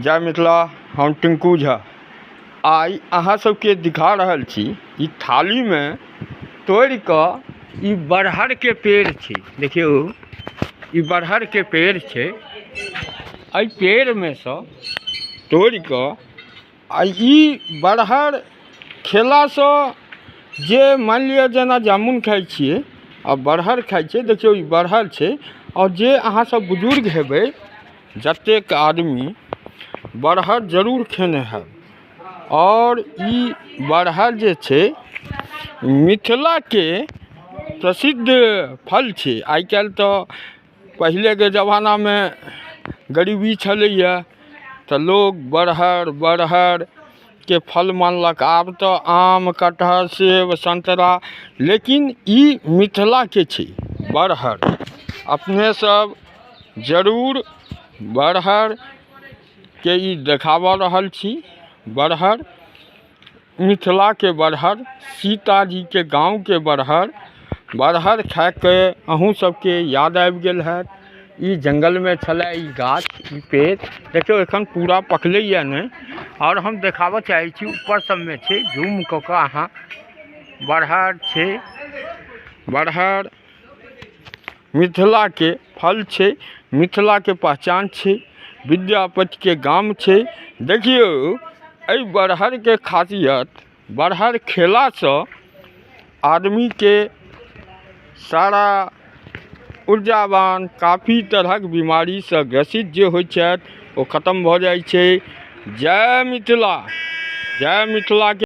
जय मिथिला। हम टिंकू झा आई अहाँ सबके दिखा रहल छी ई थाली में तोड़ कऽ ई बरहर के पेड़ छै। देखियो ई बरहर के पेड़ छै। एहि पेड़ में से तोड़ कऽ आ ई बरहर खेला से जे मान लिअ जेना जामुन खाइ छियै आ बरहर खाइ छियै। देखियो ई बरहर छै और जे अहाँ सब बुजुर्ग हेबै जतेक आदमी बरहर जरूर खेने हैब। और ई बरहर जे छै मिथिला के प्रसिद्ध फल छै। आइ काल्हि तऽ पहिले के ज़माना में गरीबी छलैया तऽ लोग बरहर के फल मानलक। आब तो आम कटहर सेब संतरा, लेकिन ई मिथिला के छै बरहर। अपने सब जरूर बरहर के ई देखावा रहल छी। बरहर मिथिला के बरहर, सीता जी के गांव के बरहर। बरहर खा के अहूँ सबके याद आबि गेल हैत। ई जंगल में छलै ई गाछ, ई पेड़। देखियो एखन पूरा पकलैया नहीं। और हम देखावा चाहे छी ऊपर सब में छै, जूम कऽ के अहाँ बरहर छै। बरहर मिथिला के फल छै, मिथिला के पहचान छै, विद्यापति के गाम छै। देखियो एहि बरहर के खासियत, बरहर खेला से आदमी के सारा ऊर्जावान, काफ़ी तरहक बीमारी से ग्रसित जे होइ छथि ओ खत्म भऽ जाइ छै। जय मिथिला, जय मिथिला के।